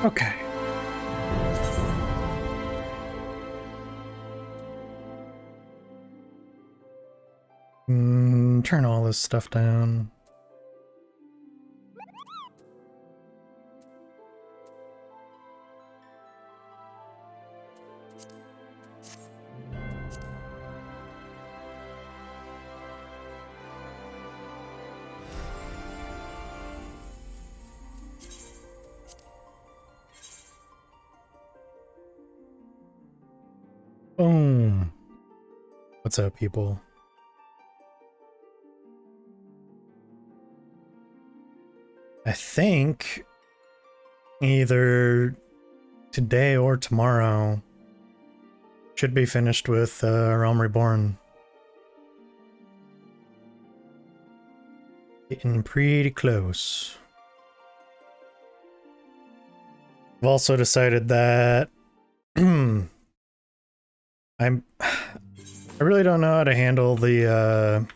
Okay. Turn all this stuff down. Boom. What's up, people? I think either today or tomorrow should be finished with Realm Reborn. Getting pretty close. I've also decided that I really don't know how to handle the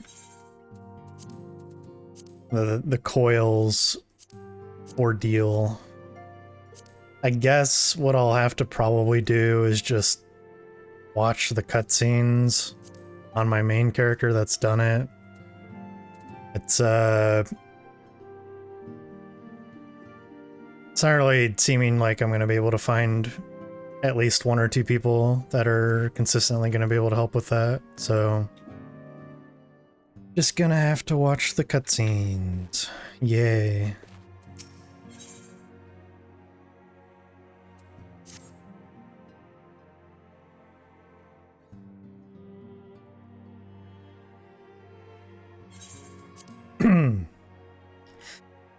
coils ordeal. I guess what I'll have to probably do is just watch the cutscenes on my main character that's done it. It's not really seeming like I'm gonna be able to find at least one or two people that are consistently gonna be able to help with that, so just gonna have to watch the cutscenes. Yay.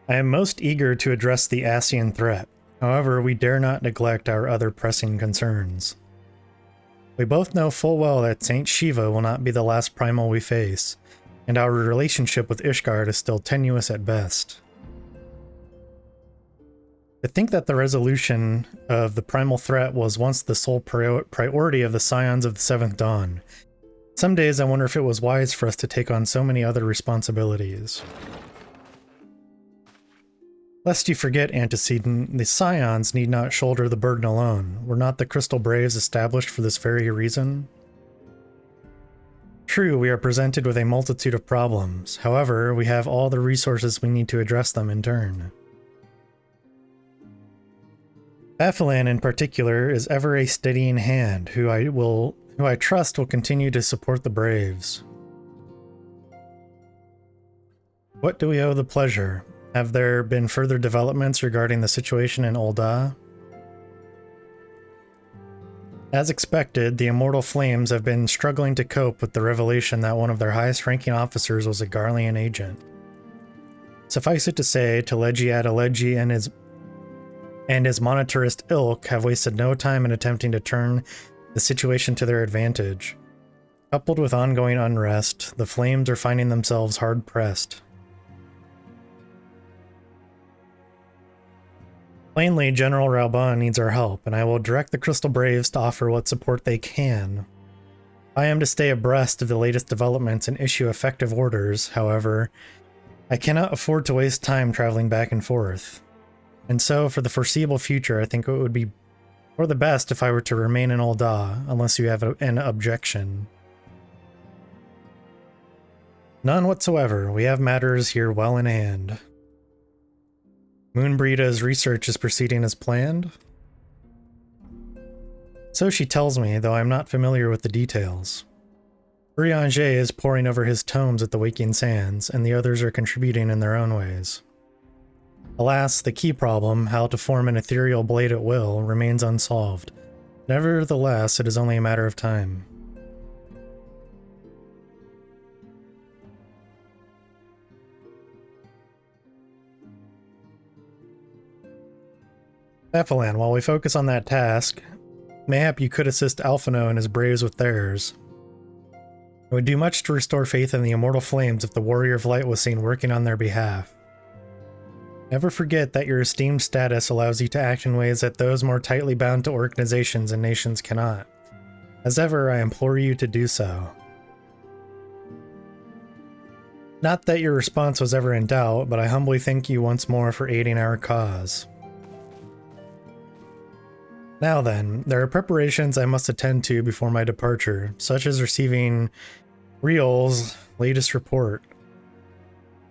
I am most eager to address the Ascian threat. However, we dare not neglect our other pressing concerns. We both know full well that Saint Shiva will not be the last primal we face, and our relationship with Ishgard is still tenuous at best. To think that the resolution of the primal threat was once the sole priority of the Scions of the Seventh Dawn. Some days I wonder if it was wise for us to take on so many other responsibilities. Lest you forget, Antecedent, the Scions need not shoulder the burden alone. Were not the Crystal Braves established for this very reason? True, we are presented with a multitude of problems. However, we have all the resources we need to address them in turn. Baphilan in particular is ever a steadying hand, who I trust will continue to support the Braves. What do we owe the pleasure? Have there been further developments regarding the situation in Ul'dah? As expected, the Immortal Flames have been struggling to cope with the revelation that one of their highest-ranking officers was a Garlean agent. Suffice it to say, Teleji Adeleji and his monetarist ilk have wasted no time in attempting to turn the situation to their advantage. Coupled with ongoing unrest, the Flames are finding themselves hard-pressed. Plainly, General Raubon needs our help, and I will direct the Crystal Braves to offer what support they can. I am to stay abreast of the latest developments and issue effective orders. However, I cannot afford to waste time traveling back and forth. And so, for the foreseeable future, I think it would be for the best if I were to remain in Ul'dah, unless you have an objection. None whatsoever. We have matters here well in hand. Moonbreeda's research is proceeding as planned? So she tells me, though I'm not familiar with the details. Urianger is poring over his tomes at the Waking Sands, and the others are contributing in their own ways. Alas, the key problem, how to form an ethereal blade at will, remains unsolved. Nevertheless, it is only a matter of time. Baphilan, while we focus on that task, mayhap you could assist Alphino and his Braves with theirs. It would do much to restore faith in the Immortal Flames if the Warrior of Light was seen working on their behalf. Never forget that your esteemed status allows you to act in ways that those more tightly bound to organizations and nations cannot. As ever, I implore you to do so. Not that your response was ever in doubt, but I humbly thank you once more for aiding our cause. Now then, there are preparations I must attend to before my departure, such as receiving Riol's latest report.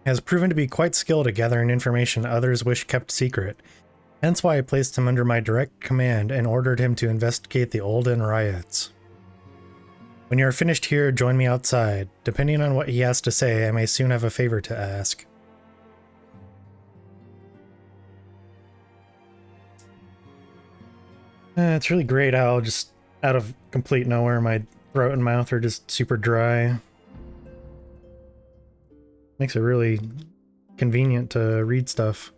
He has proven to be quite skilled at gathering information others wish kept secret, hence why I placed him under my direct command and ordered him to investigate the Olden riots. When you are finished here, join me outside. Depending on what he has to say, I may soon have a favor to ask. It's really great how just out of complete nowhere my throat and mouth are just super dry. Makes it really convenient to read stuff.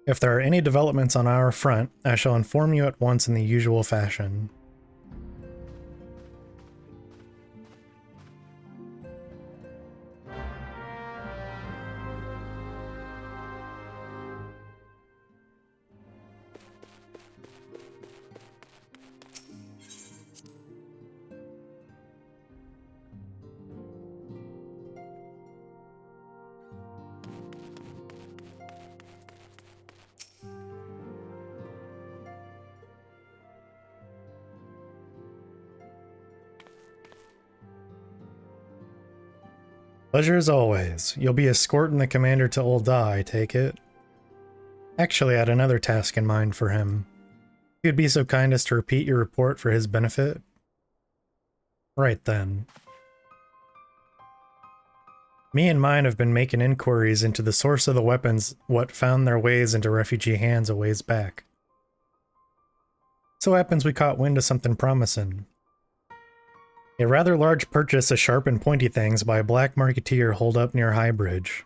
If there are any developments on our front, I shall inform you at once in the usual fashion. Pleasure as always. You'll be escorting the commander to Ul'dah, I take it? Actually, I had another task in mind for him. If you'd be so kind as to repeat your report for his benefit? Right then. Me and mine have been making inquiries into the source of the weapons what found their ways into refugee hands a ways back. So happens we caught wind of something promising. A rather large purchase of sharp and pointy things by a black marketeer holed up near Highbridge.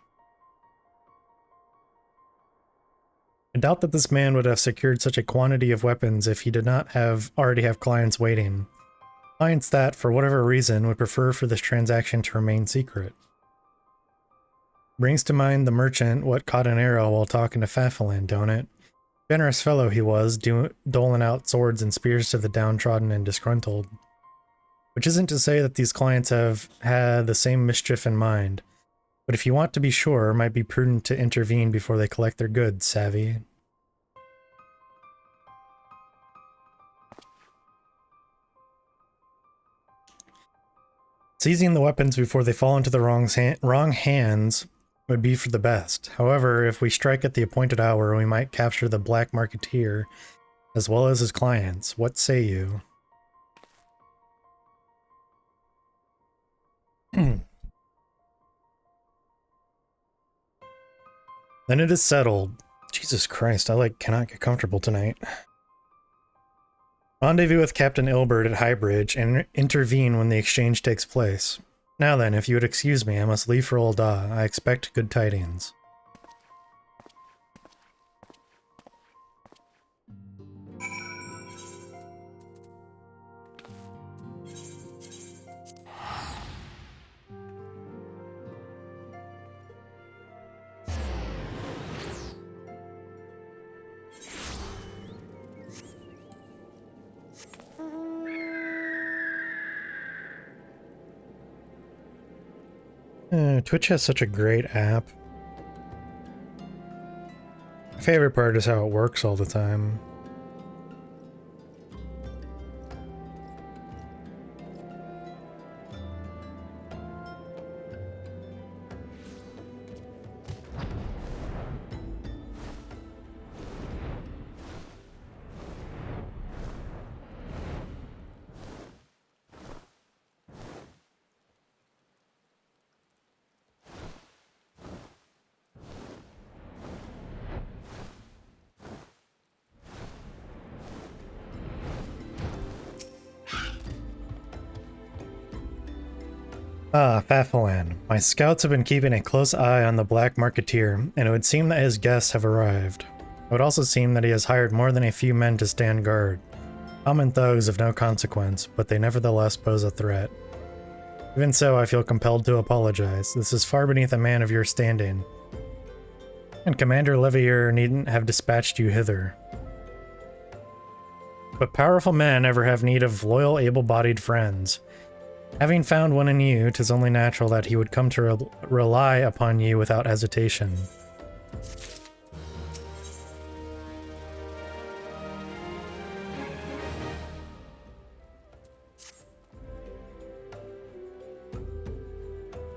I doubt that this man would have secured such a quantity of weapons if he did not already have clients waiting. Clients that, for whatever reason, would prefer for this transaction to remain secret. Brings to mind the merchant what caught an arrow while talking to Fafalin, don't it? Generous fellow he was, doling out swords and spears to the downtrodden and disgruntled. Which isn't to say that these clients have had the same mischief in mind, but if you want to be sure, it might be prudent to intervene before they collect their goods, savvy? Seizing the weapons before they fall into the wrong hands would be for the best. However, if we strike at the appointed hour, we might capture the black marketeer as well as his clients. What say you? Then it is settled. Jesus Christ, I cannot get comfortable tonight. Rendezvous with Captain Ilbert at Highbridge and intervene when the exchange takes place. Now then, if you would excuse me, I must leave for Ul'dah. I expect good tidings. Twitch has such a great app. My favorite part is how it works all the time. Ah, Fafalin. My scouts have been keeping a close eye on the Black Marketeer, and it would seem that his guests have arrived. It would also seem that he has hired more than a few men to stand guard. Common thugs of no consequence, but they nevertheless pose a threat. Even so, I feel compelled to apologize. This is far beneath a man of your standing. And Commander Levier needn't have dispatched you hither. But powerful men ever have need of loyal, able-bodied friends. Having found one in you, 'tis only natural that he would come to rely upon you without hesitation.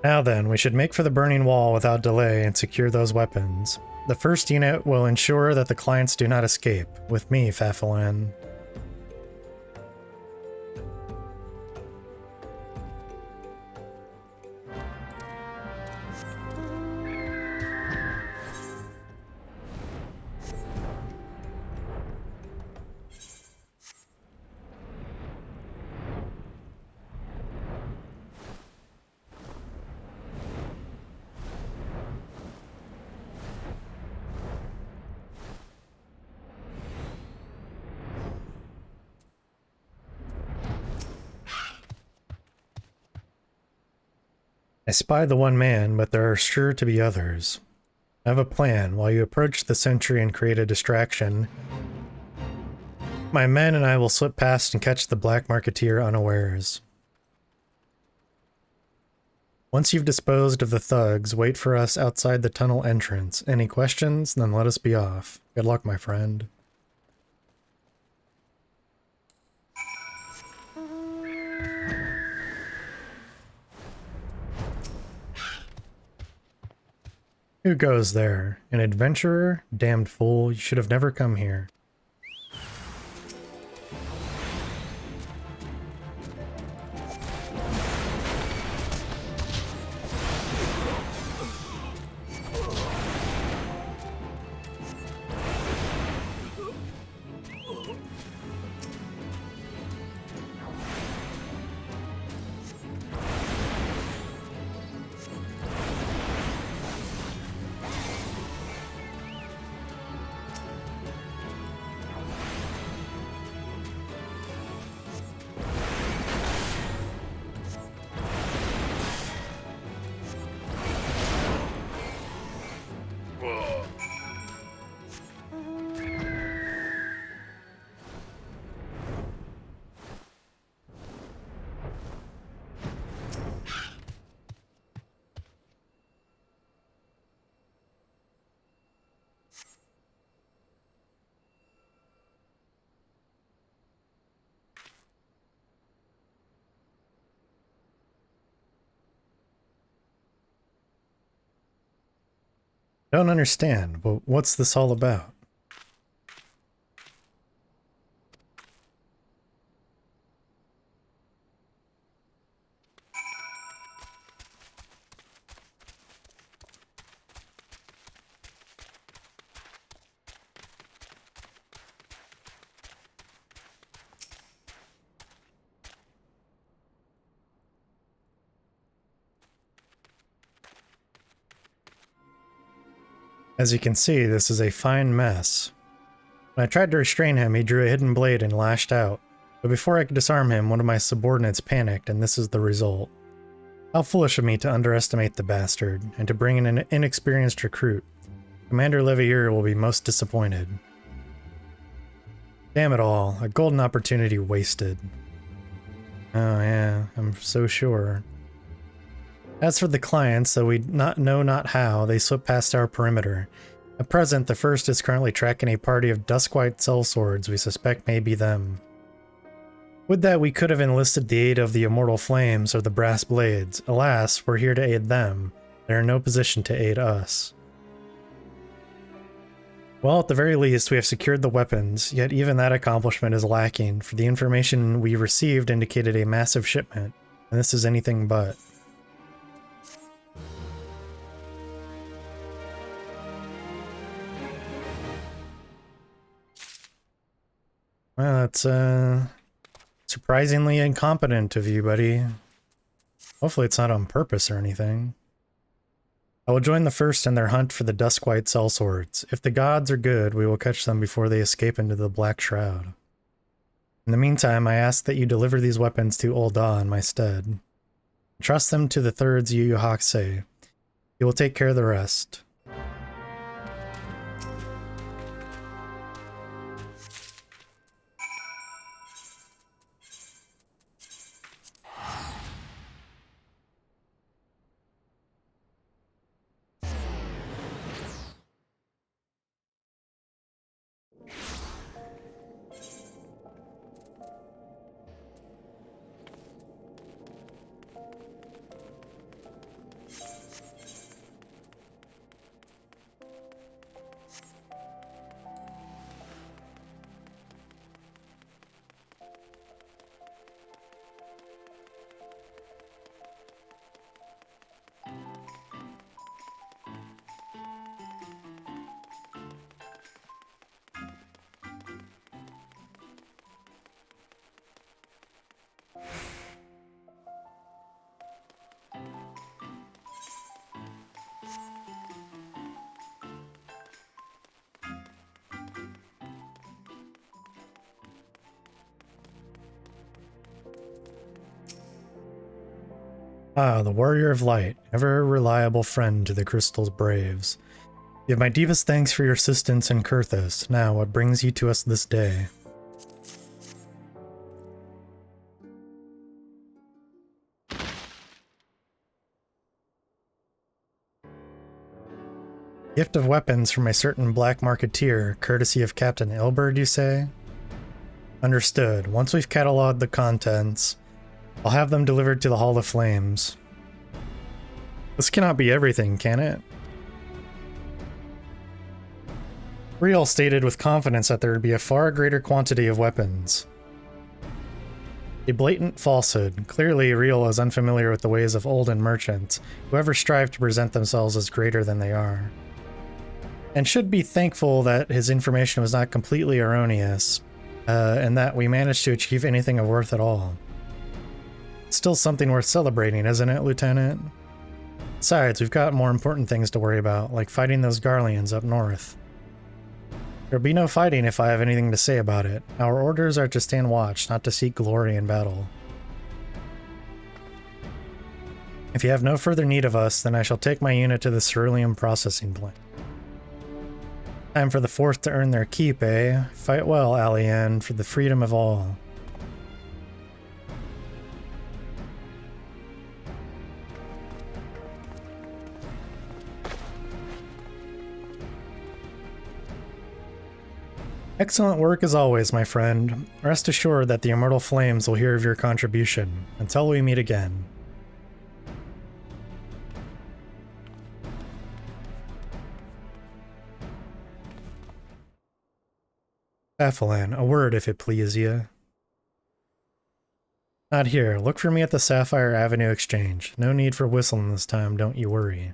Now then, we should make for the burning wall without delay and secure those weapons. The first unit will ensure that the clients do not escape. With me, Fafalin. I spy the one man, but there are sure to be others. I have a plan. While you approach the sentry and create a distraction, my men and I will slip past and catch the black marketeer unawares. Once you've disposed of the thugs, wait for us outside the tunnel entrance. Any questions? Then let us be off. Good luck, my friend. Who goes there? An adventurer? Damned fool, you should have never come here. Don't understand, but what's this all about? As you can see, this is a fine mess. When I tried to restrain him, he drew a hidden blade and lashed out. But before I could disarm him, one of my subordinates panicked, and this is the result. How foolish of me to underestimate the bastard, and to bring in an inexperienced recruit. Commander Levier will be most disappointed. Damn it all, a golden opportunity wasted. Oh yeah, I'm so sure. As for the clients, though we know not how, they slip past our perimeter. At present, the first is currently tracking a party of duskwhite sellswords we suspect may be them. Would that we could have enlisted the aid of the immortal flames or the brass blades. Alas, we're here to aid them. They're in no position to aid us. Well, at the very least, we have secured the weapons, yet even that accomplishment is lacking, for the information we received indicated a massive shipment, and this is anything but. Well, that's surprisingly incompetent of you, buddy. Hopefully it's not on purpose or anything. I will join the first in their hunt for the duskwhite sellswords. If the gods are good, we will catch them before they escape into the Black Shroud. In the meantime, I ask that you deliver these weapons to Ul'dah in my stead. Trust them to the thirds Yu Yu Hakusei. He will take care of the rest. Ah, the Warrior of Light, ever reliable friend to the Crystal's braves. You have my deepest thanks for your assistance in Kurthos. Now, what brings you to us this day? Gift of weapons from a certain black marketeer, courtesy of Captain Ilberd, you say? Understood. Once we've cataloged the contents, I'll have them delivered to the Hall of Flames. This cannot be everything, can it? Riel stated with confidence that there would be a far greater quantity of weapons. A blatant falsehood. Clearly, Riel is unfamiliar with the ways of olden merchants, who ever strive to present themselves as greater than they are. And should be thankful that his information was not completely erroneous, and that we managed to achieve anything of worth at all. Still something worth celebrating, isn't it, Lieutenant? Besides, we've got more important things to worry about, like fighting those Garleans up north. There'll be no fighting if I have anything to say about it. Our orders are to stand watch, not to seek glory in battle. If you have no further need of us, then I shall take my unit to the ceruleum processing plant. Time for the Fourth to earn their keep, eh? Fight well, Alien, for the freedom of all. Excellent work as always, my friend. Rest assured that the Immortal Flames will hear of your contribution. Until we meet again. Saphilan, a word if it please you. Not here. Look for me at the Sapphire Avenue Exchange. No need for whistling this time, don't you worry.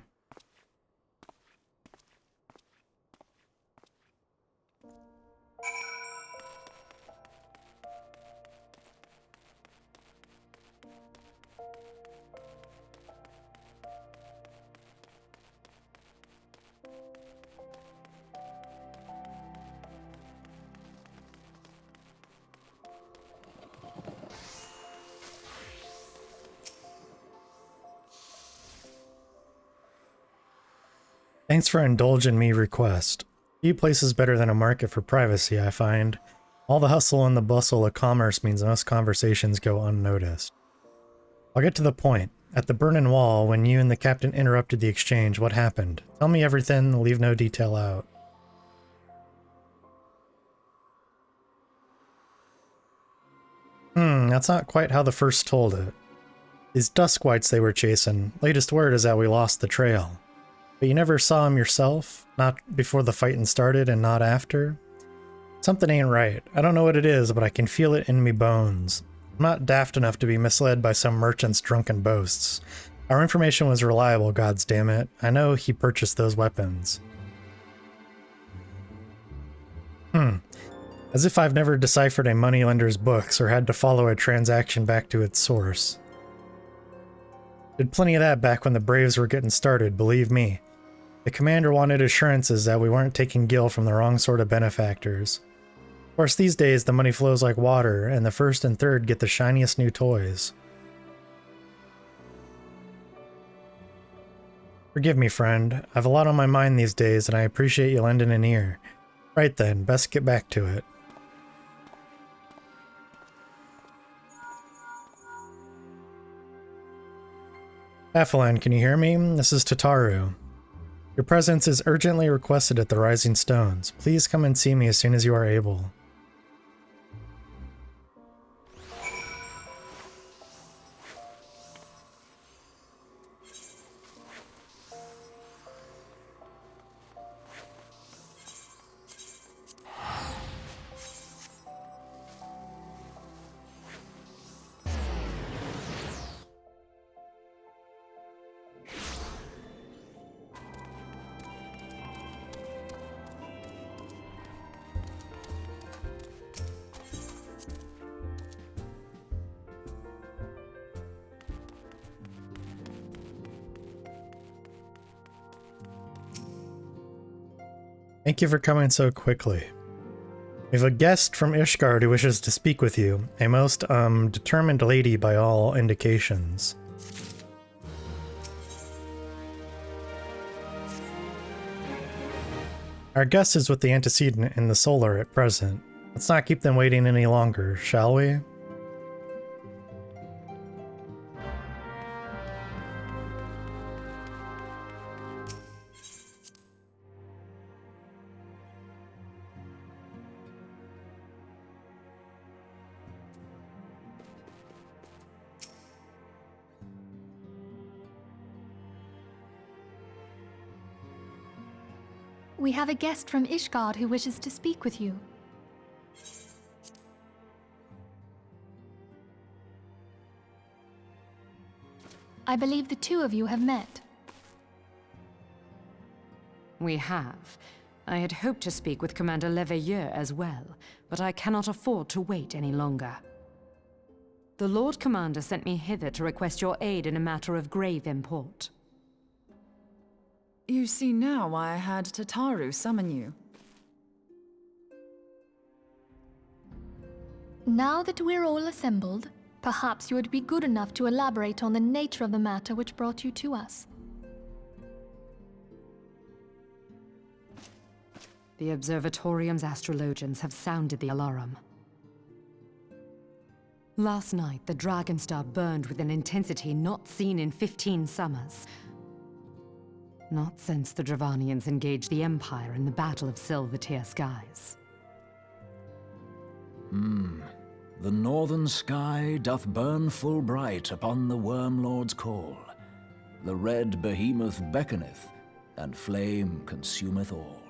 Thanks for indulging me request. Few places better than a market for privacy, I find. All the hustle and the bustle of commerce means most conversations go unnoticed. I'll get to the point. At the Burnin' Wall, when you and the captain interrupted the exchange, what happened? Tell me everything, leave no detail out. That's not quite how the first told it. These Duskwights they were chasing, latest word is that we lost the trail. But you never saw him yourself? Not before the fighting started and not after? Something ain't right. I don't know what it is, but I can feel it in me bones. I'm not daft enough to be misled by some merchant's drunken boasts. Our information was reliable, goddamn. I know he purchased those weapons. As if I've never deciphered a moneylender's books or had to follow a transaction back to its source. Did plenty of that back when the Braves were getting started, believe me. The commander wanted assurances that we weren't taking gil from the wrong sort of benefactors. Of course, these days the money flows like water, and the first and third get the shiniest new toys. Forgive me, friend. I've a lot on my mind these days, and I appreciate you lending an ear. Right then, best get back to it. Saphilan, can you hear me? This is Tataru. Your presence is urgently requested at the Rising Stones. Please come and see me as soon as you are able. Thank you for coming so quickly. We have a guest from Ishgard who wishes to speak with you. A most, determined lady by all indications. Our guest is with the antecedent in the solar at present. Let's not keep them waiting any longer, shall we? We have a guest from Ishgard who wishes to speak with you. I believe the two of you have met. We have. I had hoped to speak with Commander Leveilleur as well, but I cannot afford to wait any longer. The Lord Commander sent me hither to request your aid in a matter of grave import. You see now why I had Tataru summon you. Now that we're all assembled, perhaps you would be good enough to elaborate on the nature of the matter which brought you to us. The Observatorium's astrologians have sounded the alarm. Last night, the Dragonstar burned with an intensity not seen in 15 summers. Not since the Dravanians engaged the Empire in the Battle of Silvertear Skies. The northern sky doth burn full bright upon the Wormlord's call. The red behemoth beckoneth, and flame consumeth all.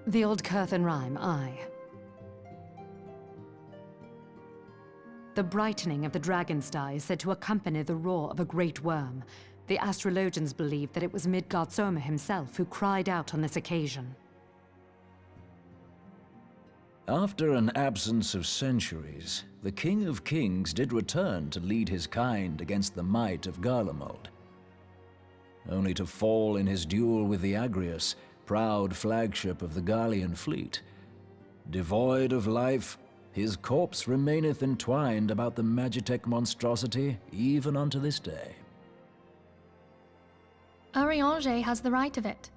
The old Curthan rhyme, aye. The brightening of the Dragonstar is said to accompany the roar of a great worm. The astrologians believe that it was Midgardsormr himself who cried out on this occasion. After an absence of centuries, the King of Kings did return to lead his kind against the might of Garlemald. Only to fall in his duel with the Agrius, proud flagship of the Garlean fleet. Devoid of life, his corpse remaineth entwined about the Magitech monstrosity even unto this day. Ariange has the right of it.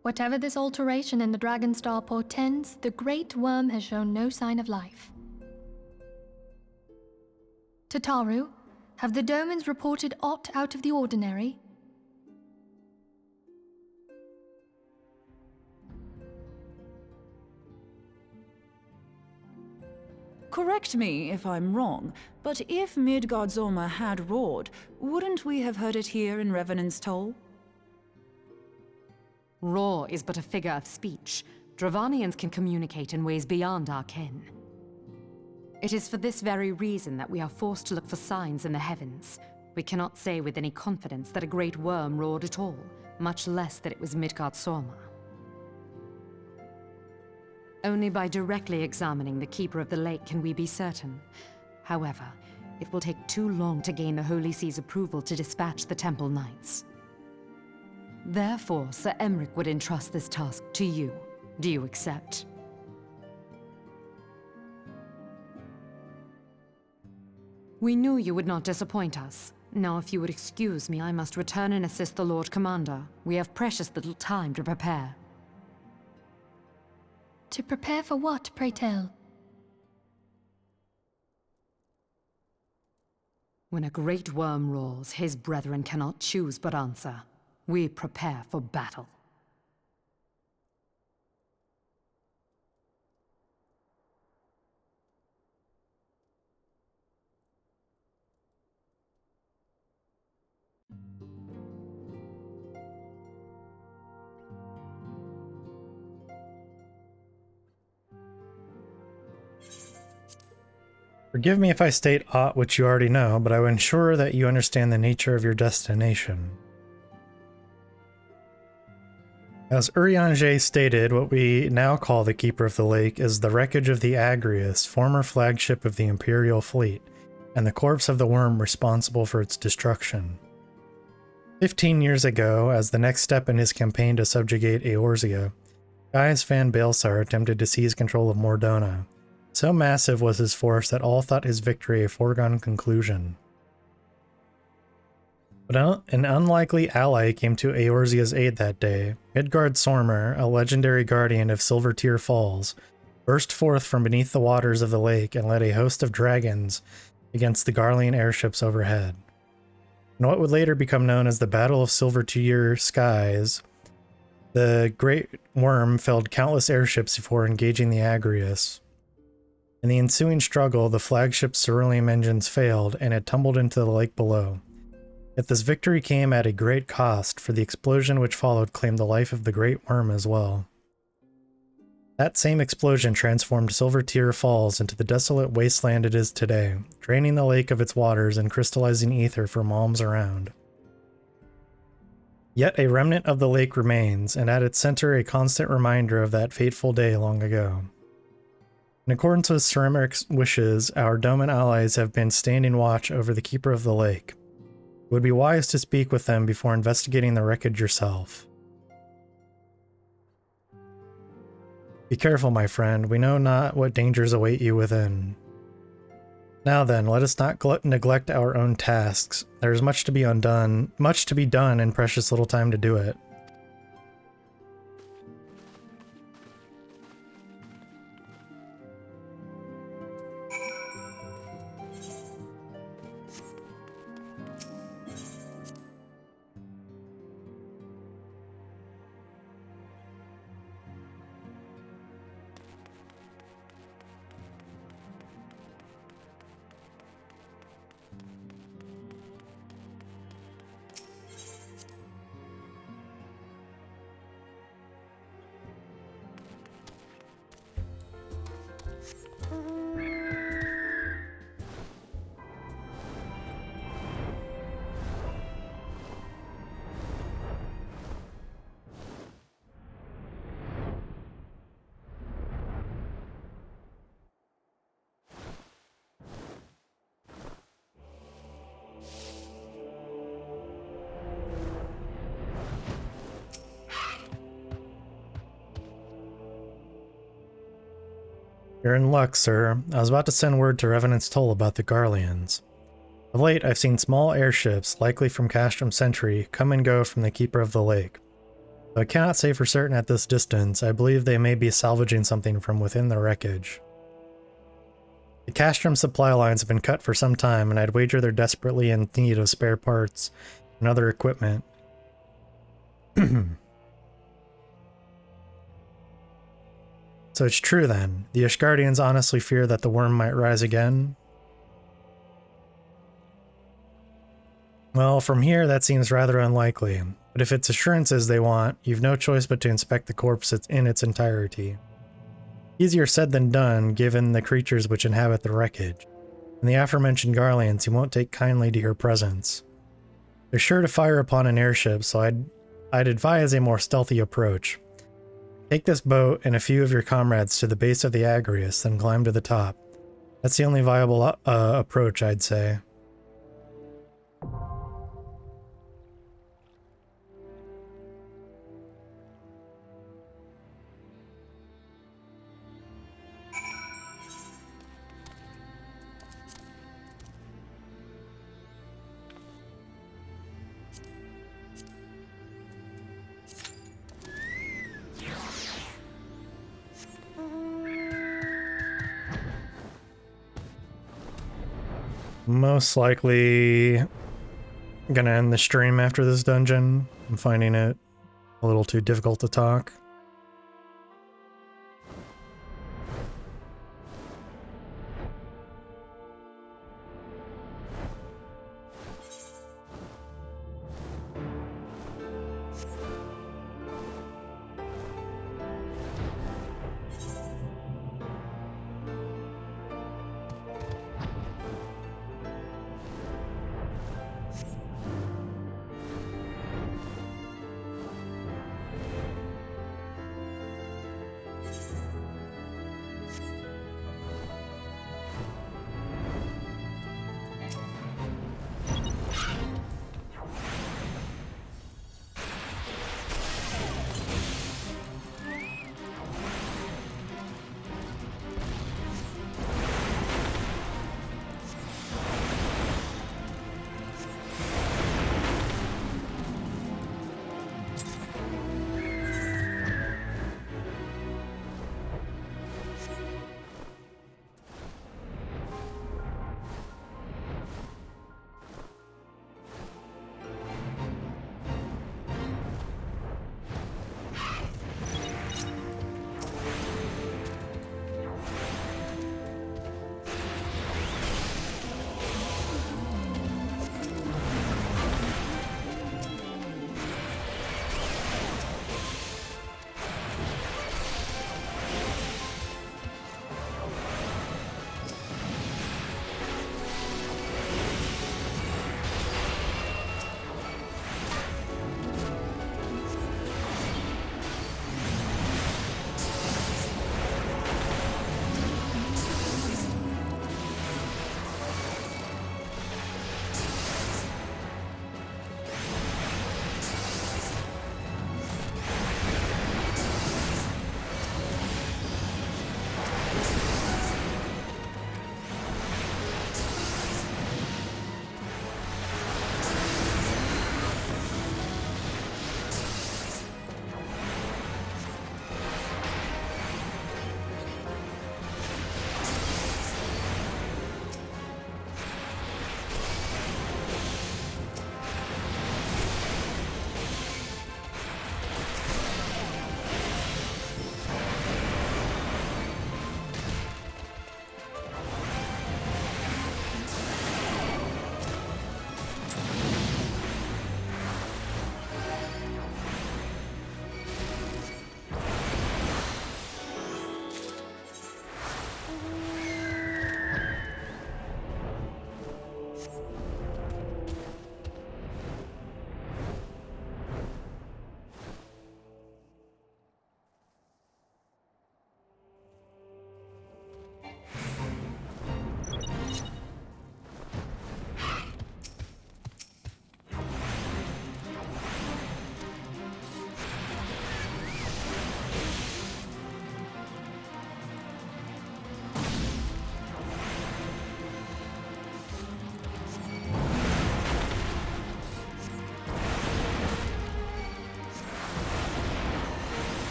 Whatever this alteration in the Dragonstar portends, the Great Wyrm has shown no sign of life. Tataru, have the Domans reported aught out of the ordinary? Correct me if I'm wrong, but if Midgardsormr had roared, wouldn't we have heard it here in Revenant's Toll? Roar is but a figure of speech. Dravanians can communicate in ways beyond our ken. It is for this very reason that we are forced to look for signs in the heavens. We cannot say with any confidence that a great worm roared at all, much less that it was Midgardsormr. Only by directly examining the Keeper of the Lake can we be certain. However, it will take too long to gain the Holy See's approval to dispatch the Temple Knights. Therefore, Sir Emric would entrust this task to you. Do you accept? We knew you would not disappoint us. Now, if you would excuse me, I must return and assist the Lord Commander. We have precious little time to prepare. To prepare for what, pray tell? When a great worm roars, his brethren cannot choose but answer. We prepare for battle. Forgive me if I state aught which you already know, but I will ensure that you understand the nature of your destination. As Urianger stated, what we now call the Keeper of the Lake is the wreckage of the Agrius, former flagship of the Imperial fleet, and the corpse of the worm responsible for its destruction. 15 years ago, as the next step in his campaign to subjugate Eorzea, Gaius Van Baelsar attempted to seize control of Mordona. So massive was his force that all thought his victory a foregone conclusion. But an unlikely ally came to Eorzea's aid that day. Midgardsormr, a legendary guardian of Silvertear Falls, burst forth from beneath the waters of the lake and led a host of dragons against the Garlean airships overhead. In what would later become known as the Battle of Silvertear Skies, the Great Wyrm felled countless airships before engaging the Agrius. In the ensuing struggle, the flagship's cerulean engines failed, and it tumbled into the lake below. Yet this victory came at a great cost, for the explosion which followed claimed the life of the Great Wyrm as well. That same explosion transformed Silvertear Falls into the desolate wasteland it is today, draining the lake of its waters and crystallizing ether from alms around. Yet a remnant of the lake remains, and at its center a constant reminder of that fateful day long ago. In accordance with Sir Emeric's wishes, our Doman allies have been standing watch over the Keeper of the Lake. It would be wise to speak with them before investigating the wreckage yourself. Be careful, my friend. We know not what dangers await you within. Now then, let us not neglect our own tasks. There is much to be done, and precious little time to do it. You're in luck, sir. I was about to send word to Revenant's Toll about the Garleans. Of late, I've seen small airships, likely from Castrum Sentry, come and go from the Keeper of the Lake. Though I cannot say for certain at this distance, I believe they may be salvaging something from within the wreckage. The Castrum supply lines have been cut for some time, and I'd wager they're desperately in need of spare parts and other equipment. So it's true then. The Ishgardians honestly fear that the worm might rise again? Well, from here that seems rather unlikely, but if it's assurances they want, you've no choice but to inspect the corpse in its entirety. Easier said than done, given the creatures which inhabit the wreckage, and the aforementioned Garleans who won't take kindly to your presence. They're sure to fire upon an airship, so I'd advise a more stealthy approach. Take this boat and a few of your comrades to the base of the Agrius, then climb to the top. That's the only viable approach, I'd say. Most likely gonna end the stream after this dungeon. I'm finding it a little too difficult to talk.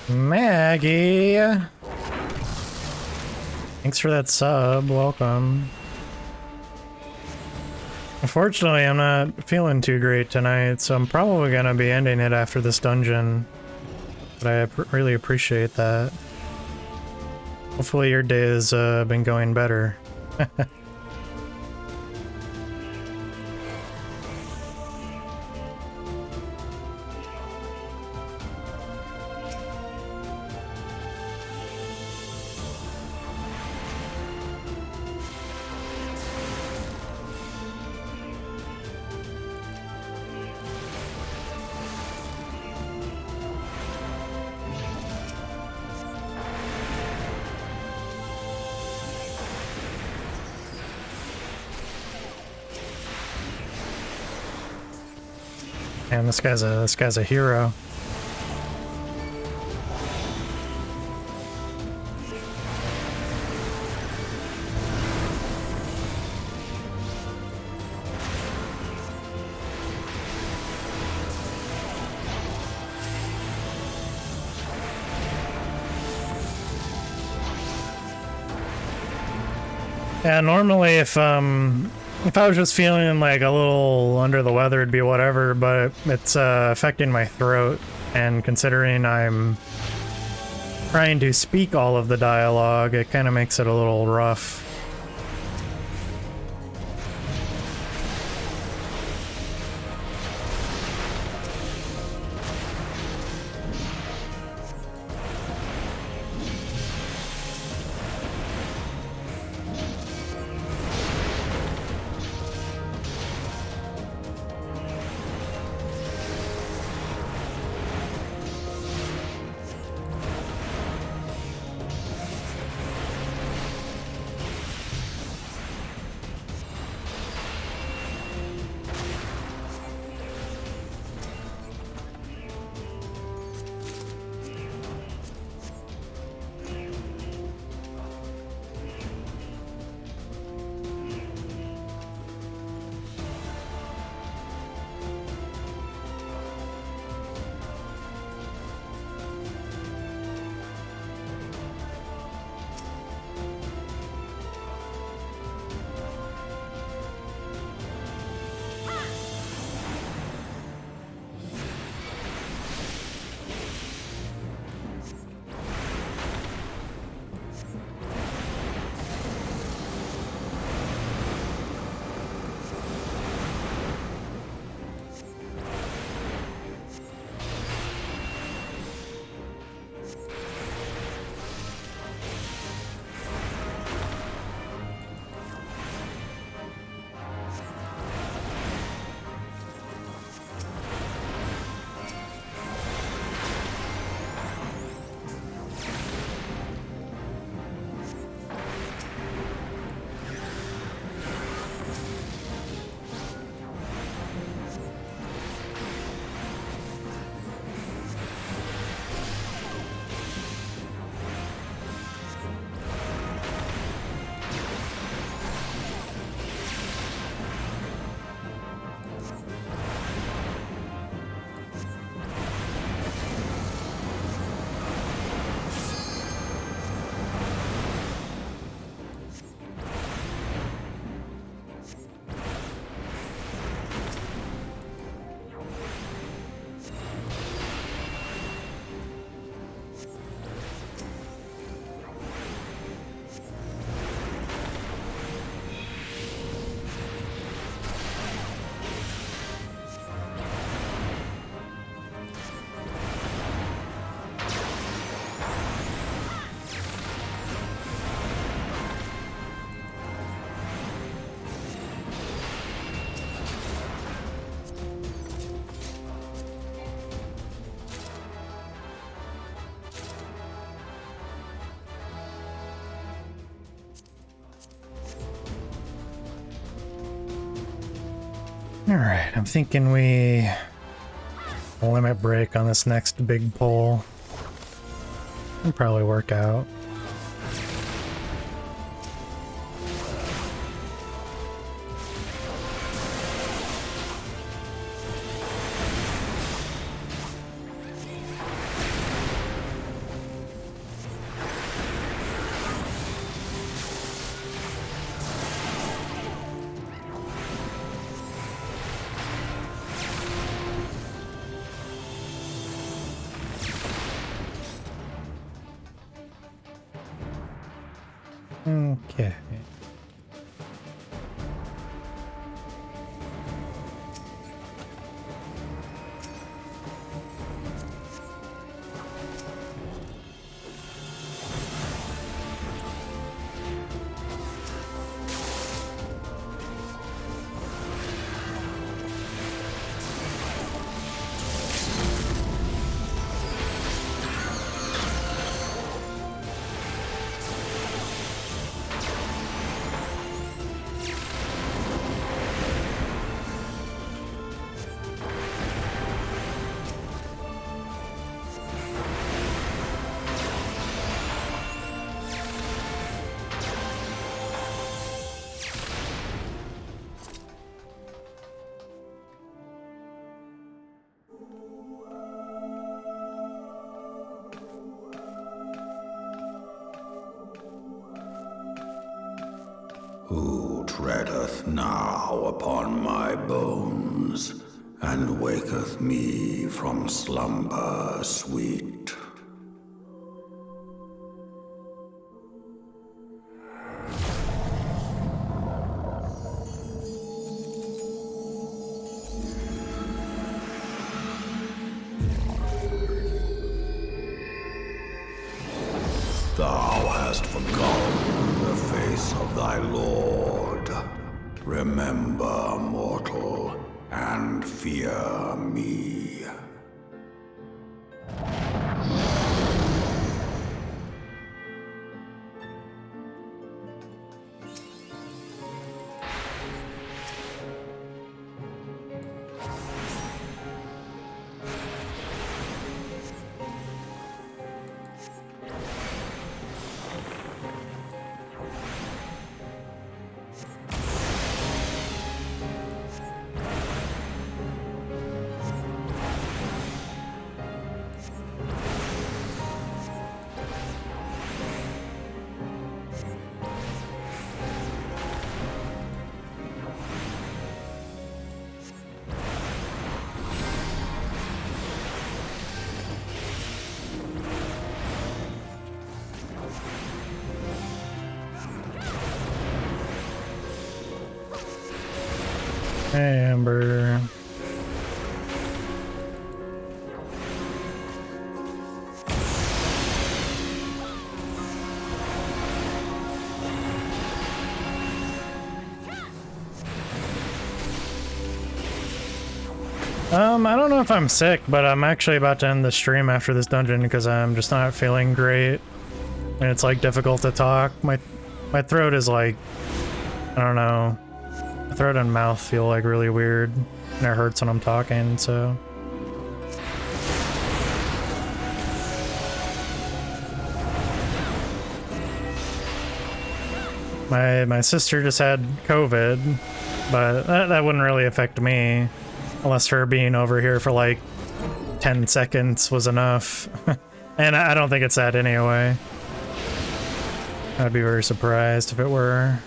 Maggie! Thanks for that sub, welcome. Unfortunately, I'm not feeling too great tonight, so I'm probably gonna be ending it after this dungeon. But I really appreciate that. Hopefully your day has been going better. Man, this guy's a hero. Yeah, normally if I was just feeling like a little under the weather, it'd be whatever, but it's affecting my throat, and considering I'm trying to speak all of the dialogue, it kind of makes it a little rough. Alright, I'm thinking we limit break on this next big pull. It'll probably work out. Okay. Who treadeth now upon my bones, and waketh me from slumber sweet? Thou hast forgotten the face of thy lord. Remember, mortal, and fear me. Hey, Amber. I don't know if I'm sick, but I'm actually about to end the stream after this dungeon because I'm just not feeling great. And it's like difficult to talk. My throat is like, I don't know. My throat and mouth feel like really weird. And it hurts when I'm talking, so. My sister just had COVID, but that wouldn't really affect me. Unless her being over here for like 10 seconds was enough. And I don't think it's that anyway. I'd be very surprised if it were.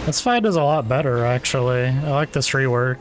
This fight is a lot better, actually. I like this rework.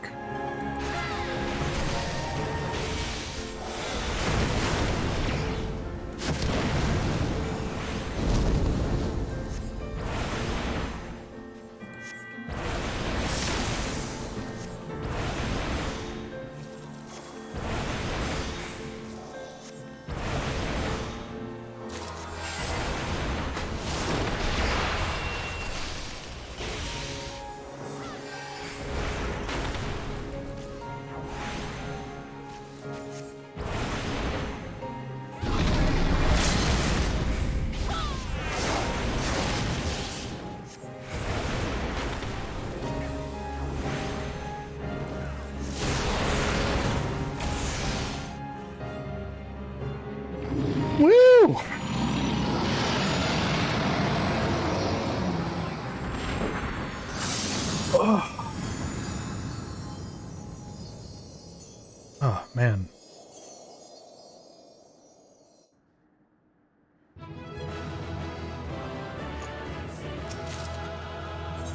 Oh, man.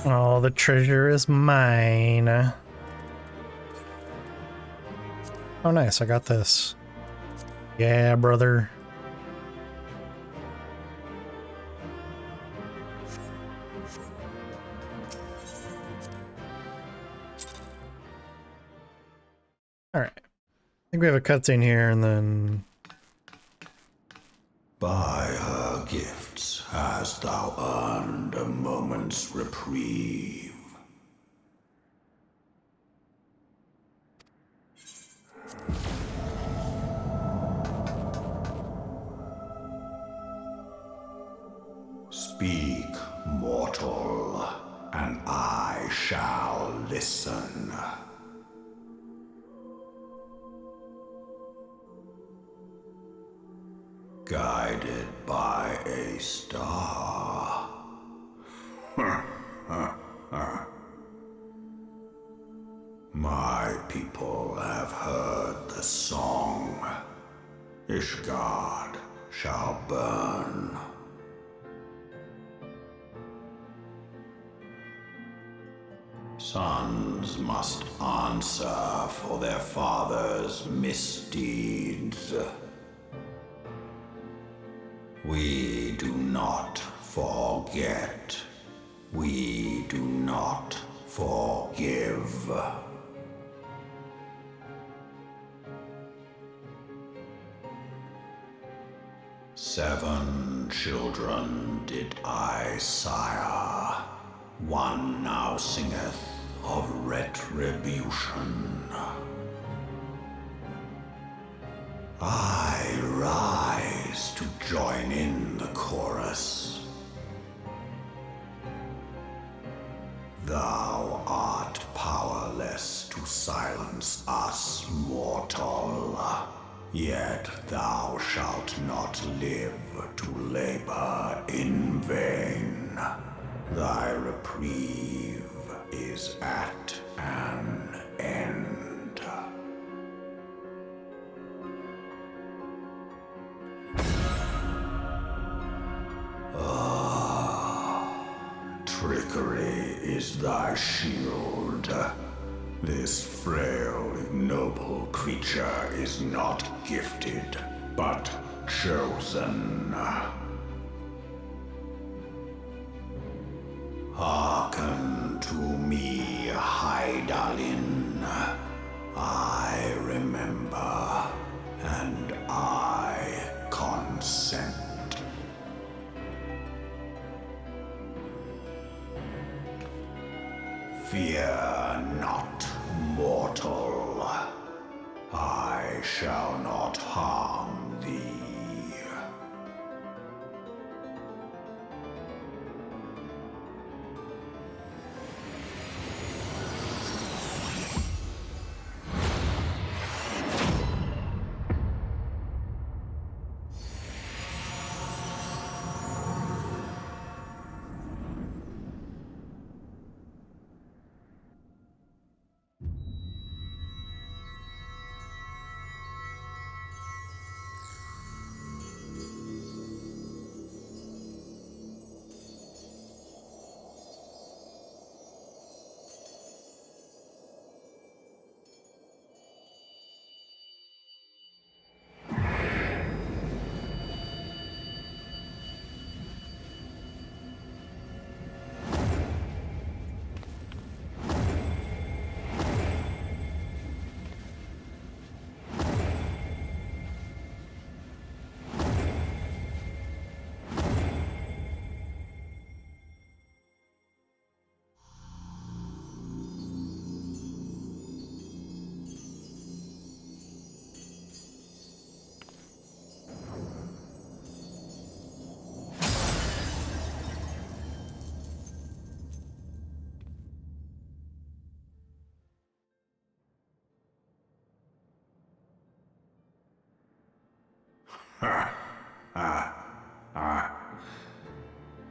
Oh, the treasure is mine. Oh, nice. I got this. Yeah, brother. All right. I think we have a cutscene here, and then... By her gifts hast thou earned a moment's reprieve. Speak, mortal, and I shall listen. Guided by a star. My people have heard the song. Ishgard shall burn. Sons must answer for their father's misdeeds. We do not forget. We do not forgive. Seven children did I sire. One now singeth of retribution. I rise to join in the chorus. Thou art powerless to silence us, mortal. Yet thou shalt not live to labor in vain. Thy reprieve is at an end. Trickery is thy shield. This frail, ignoble creature is not gifted, but chosen. Hearken to me, Hydaelyn. I remember, and I consent. Fear not, mortal. I shall not harm thee.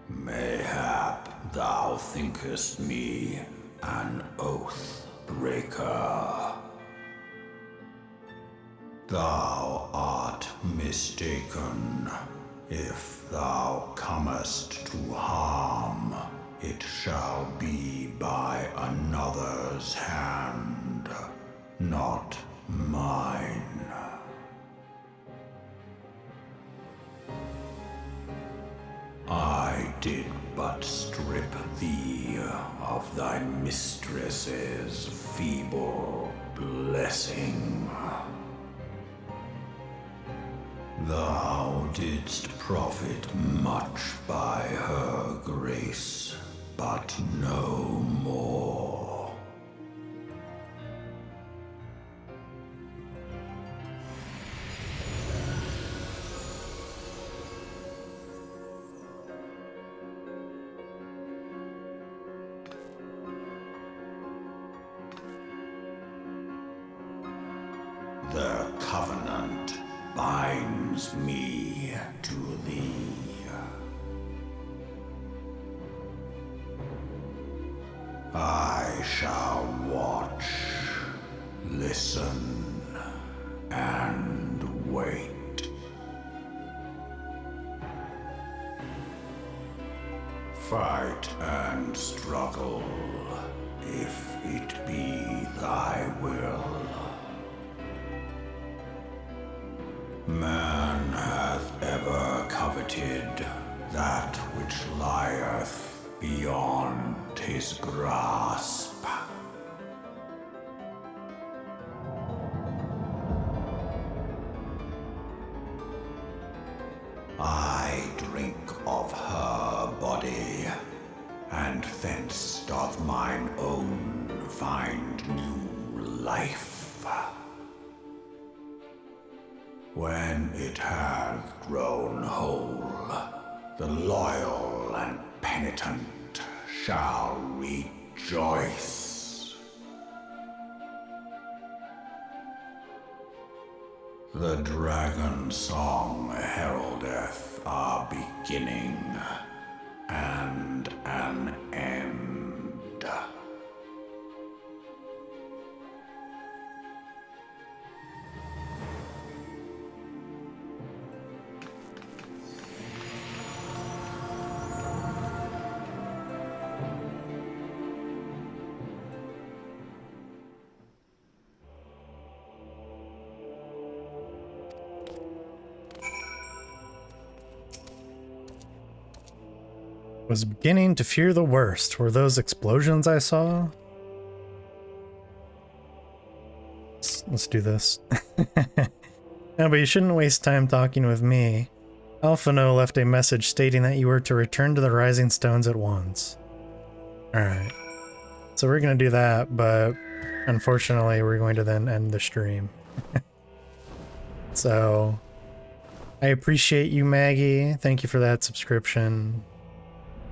Mayhap thou thinkest me an oath breaker. Thou art mistaken. If thou comest to harm, it shall be by another's hand, not mine. I did but strip thee of thy mistress's feeble blessing. Thou didst profit much by her grace, but no more. The covenant binds me to thee. I shall watch, listen, and wait. Fight and struggle, if it be thy will. Man hath ever coveted that which lieth beyond his grasp. I drink of her body, and thence doth mine own find new life. When it hath grown whole, the loyal and penitent shall rejoice. The dragon song heraldeth a beginning and an end. Was beginning to fear the worst. Were those explosions I saw? Let's do this. No, but you shouldn't waste time talking with me. Alphano left a message stating that you were to return to the Rising Stones at once. Alright. So we're gonna do that, but unfortunately we're going to then end the stream. So, I appreciate you, Maggie. Thank you for that subscription.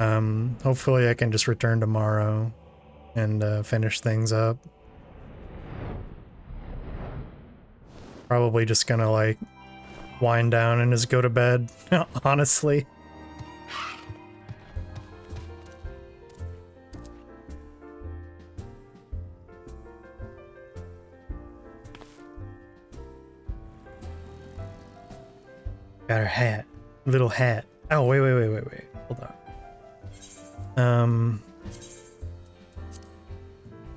Hopefully I can just return tomorrow and finish things up. Probably just gonna like wind down and just go to bed, honestly. Got her hat. Little hat. Oh, wait. Hold on.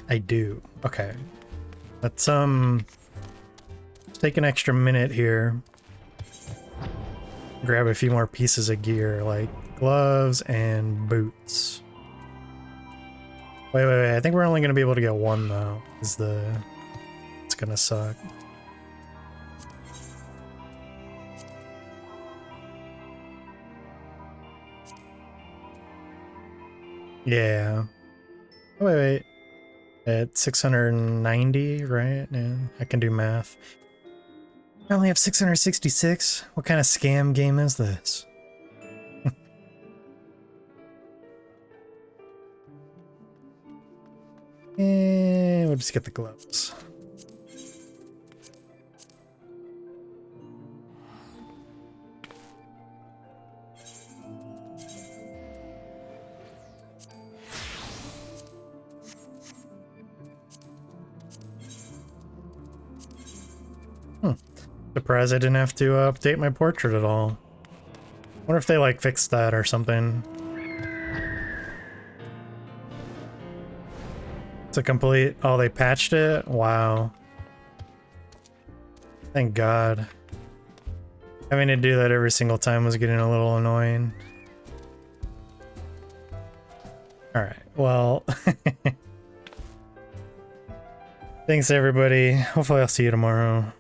I do. Okay. Let's take an extra minute here. Grab a few more pieces of gear, like gloves and boots. Wait. I think we're only gonna be able to get one though. It's gonna suck. Yeah. Wait. At 690, right? Yeah, I can do math. I only have 666? What kind of scam game is this? And we'll just get the gloves. Surprised I didn't have to update my portrait at all. Wonder if they like fixed that or something. It's a complete... Oh, they patched it? Wow. Thank God. Having to do that every single time was getting a little annoying. Alright, well... Thanks everybody. Hopefully I'll see you tomorrow.